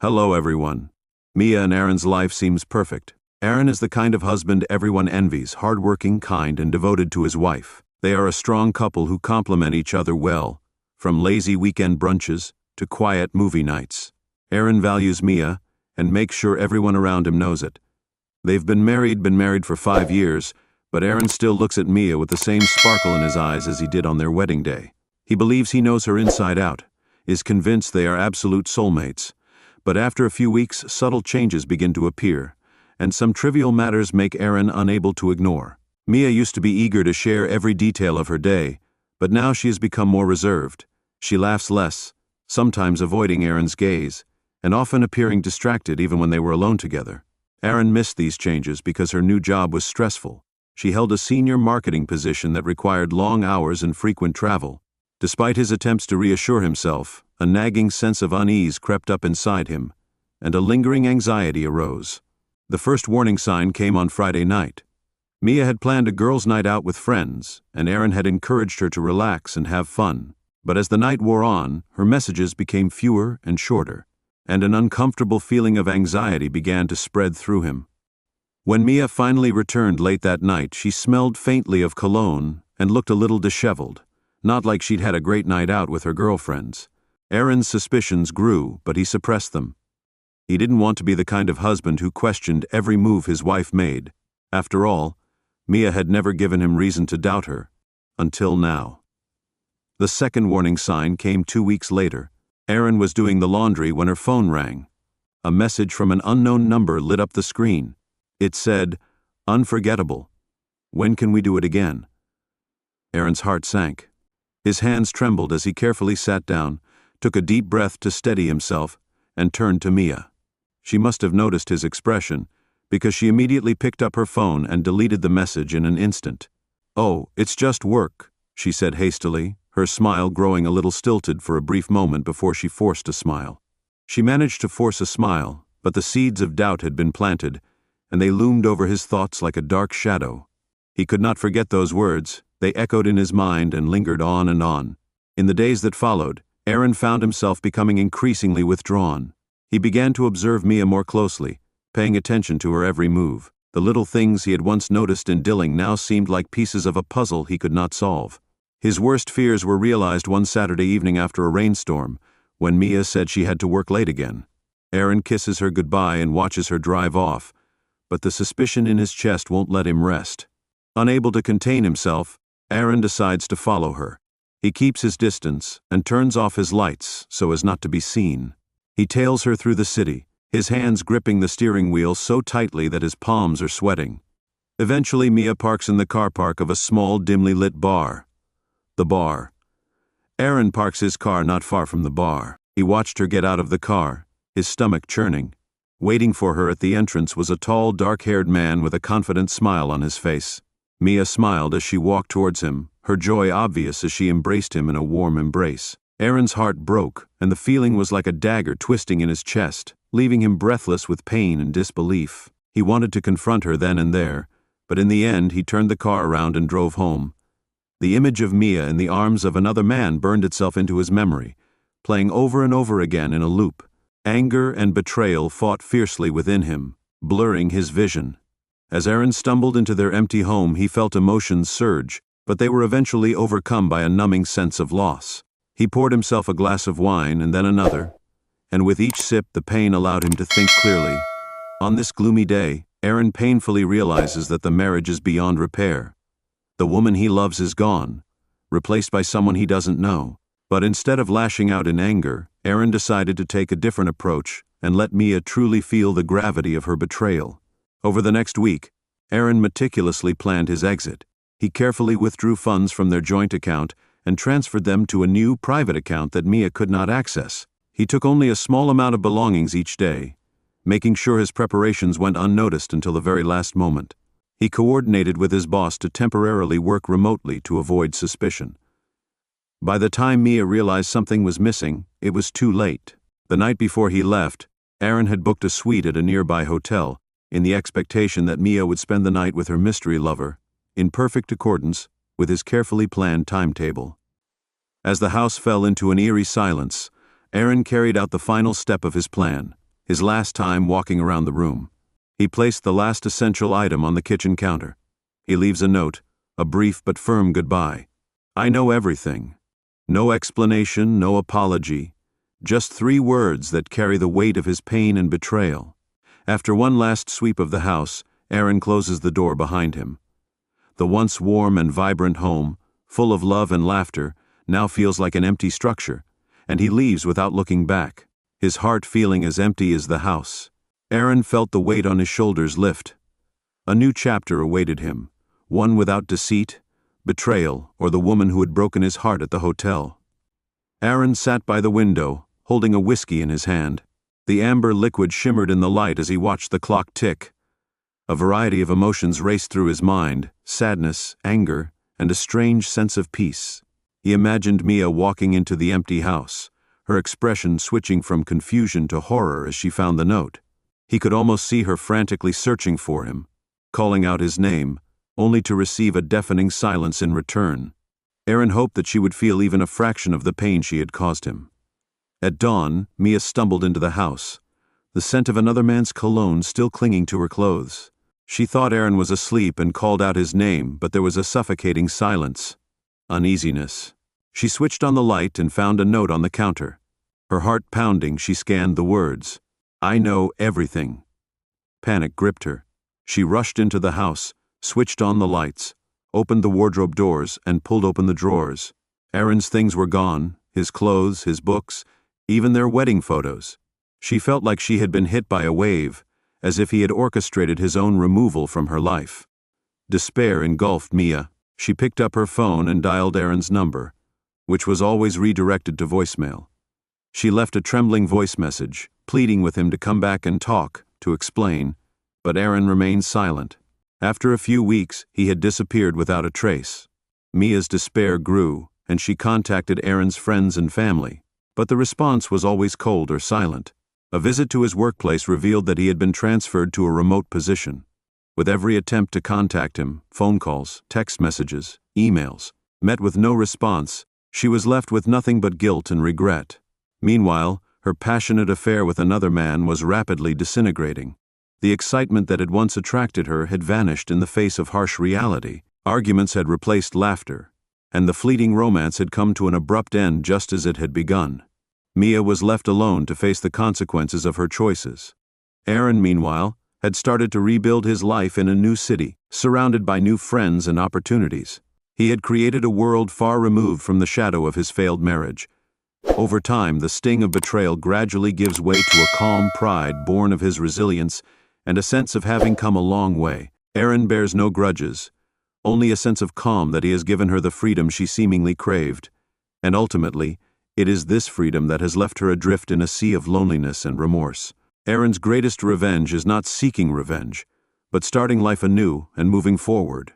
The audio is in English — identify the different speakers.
Speaker 1: Hello everyone. Mia and Aaron's life seems perfect. Aaron is the kind of husband everyone envies, hardworking, kind, and devoted to his wife. They are a strong couple who complement each other well, from lazy weekend brunches to quiet movie nights. Aaron values Mia and makes sure everyone around him knows it. They've been married for 5 years, but Aaron still looks at Mia with the same sparkle in his eyes as he did on their wedding day. He believes he knows her inside out, is convinced they are absolute soulmates. But after a few weeks, subtle changes begin to appear, and some trivial matters make Aaron unable to ignore. Mia used to be eager to share every detail of her day, but now she has become more reserved. She laughs less, sometimes avoiding Aaron's gaze, and often appearing distracted even when they were alone together. Aaron missed these changes because her new job was stressful. She held a senior marketing position that required long hours and frequent travel. Despite his attempts to reassure himself, a nagging sense of unease crept up inside him, and a lingering anxiety arose. The first warning sign came on Friday night. Mia had planned a girls' night out with friends, and Aaron had encouraged her to relax and have fun. But as the night wore on, her messages became fewer and shorter, and an uncomfortable feeling of anxiety began to spread through him. When Mia finally returned late that night, she smelled faintly of cologne and looked a little disheveled, not like she'd had a great night out with her girlfriends. Aaron's suspicions grew, but he suppressed them. He didn't want to be the kind of husband who questioned every move his wife made. After all, Mia had never given him reason to doubt her, until now. The second warning sign came 2 weeks later. Aaron was doing the laundry when her phone rang. A message from an unknown number lit up the screen. It said, "Unforgettable. When can we do it again?" Aaron's heart sank. His hands trembled as he carefully sat down, took a deep breath to steady himself, and turned to Mia. She must have noticed his expression, because she immediately picked up her phone and deleted the message in an instant. "Oh, it's just work," she said hastily, her smile growing a little stilted for a brief moment before she forced a smile. She managed to force a smile, but the seeds of doubt had been planted, and they loomed over his thoughts like a dark shadow. He could not forget those words. They echoed in his mind and lingered on and on. In the days that followed, Aaron found himself becoming increasingly withdrawn. He began to observe Mia more closely, paying attention to her every move. The little things he had once noticed in Dilling now seemed like pieces of a puzzle he could not solve. His worst fears were realized one Saturday evening after a rainstorm, when Mia said she had to work late again. Aaron kisses her goodbye and watches her drive off, but the suspicion in his chest won't let him rest. Unable to contain himself, Aaron decides to follow her. He keeps his distance and turns off his lights so as not to be seen. He tails her through the city, his hands gripping the steering wheel so tightly that his palms are sweating. Eventually, Mia parks in the car park of a small, dimly lit bar. The bar. Aaron parks his car not far from the bar. He watched her get out of the car, his stomach churning. Waiting for her at the entrance was a tall, dark-haired man with a confident smile on his face. Mia smiled as she walked towards him, her joy obvious as she embraced him in a warm embrace. Aaron's heart broke, and the feeling was like a dagger twisting in his chest, leaving him breathless with pain and disbelief. He wanted to confront her then and there, but in the end he turned the car around and drove home. The image of Mia in the arms of another man burned itself into his memory, playing over and over again in a loop. Anger and betrayal fought fiercely within him, blurring his vision. As Aaron stumbled into their empty home, he felt emotions surge, but they were eventually overcome by a numbing sense of loss. He poured himself a glass of wine and then another, and with each sip the pain allowed him to think clearly. On this gloomy day, Aaron painfully realizes that the marriage is beyond repair. The woman he loves is gone, replaced by someone he doesn't know. But instead of lashing out in anger, Aaron decided to take a different approach and let Mia truly feel the gravity of her betrayal. Over the next week, Aaron meticulously planned his exit. He carefully withdrew funds from their joint account and transferred them to a new private account that Mia could not access. He took only a small amount of belongings each day, making sure his preparations went unnoticed until the very last moment. He coordinated with his boss to temporarily work remotely to avoid suspicion. By the time Mia realized something was missing, it was too late. The night before he left, Aaron had booked a suite at a nearby hotel, in the expectation that Mia would spend the night with her mystery lover, in perfect accordance with his carefully planned timetable. As the house fell into an eerie silence, Aaron carried out the final step of his plan. his last time walking around the room. He placed the last essential item on the kitchen counter. He leaves a note, a brief but firm goodbye. I know everything. No explanation, no apology. Just 3 words that carry the weight of his pain and betrayal. After one last sweep of the house, Aaron closes the door behind him. The once warm and vibrant home, full of love and laughter, now feels like an empty structure, and he leaves without looking back, his heart feeling as empty as the house. Aaron felt the weight on his shoulders lift. A new chapter awaited him, one without deceit, betrayal, or the woman who had broken his heart at the hotel. Aaron sat by the window, holding a whiskey in his hand. The amber liquid shimmered in the light as he watched the clock tick. A variety of emotions raced through his mind, sadness, anger, and a strange sense of peace. He imagined Mia walking into the empty house, her expression switching from confusion to horror as she found the note. He could almost see her frantically searching for him, calling out his name, only to receive a deafening silence in return. Aaron hoped that she would feel even a fraction of the pain she had caused him. At dawn, Mia stumbled into the house, the scent of another man's cologne still clinging to her clothes. She thought Aaron was asleep and called out his name, but there was a suffocating silence. Uneasiness. She switched on the light and found a note on the counter. Her heart pounding, she scanned the words. I know everything. Panic gripped her. She rushed into the house, switched on the lights, opened the wardrobe doors, and pulled open the drawers. Aaron's things were gone, his clothes, his books, even their wedding photos. She felt like she had been hit by a wave, as if he had orchestrated his own removal from her life. Despair engulfed Mia. She picked up her phone and dialed Aaron's number, which was always redirected to voicemail. She left a trembling voice message, pleading with him to come back and talk, to explain, but Aaron remained silent. After a few weeks, he had disappeared without a trace. Mia's despair grew, and she contacted Aaron's friends and family, but the response was always cold or silent. A visit to his workplace revealed that he had been transferred to a remote position. With every attempt to contact him, phone calls, text messages, emails, met with no response, she was left with nothing but guilt and regret. Meanwhile, her passionate affair with another man was rapidly disintegrating. The excitement that had once attracted her had vanished in the face of harsh reality. Arguments had replaced laughter, and the fleeting romance had come to an abrupt end just as it had begun. Mia was left alone to face the consequences of her choices. Aaron, meanwhile, had started to rebuild his life in a new city, surrounded by new friends and opportunities. He had created a world far removed from the shadow of his failed marriage. Over time, the sting of betrayal gradually gives way to a calm pride born of his resilience and a sense of having come a long way. Aaron bears no grudges, only a sense of calm that he has given her the freedom she seemingly craved. And ultimately, it is this freedom that has left her adrift in a sea of loneliness and remorse. Aaron's greatest revenge is not seeking revenge, but starting life anew and moving forward.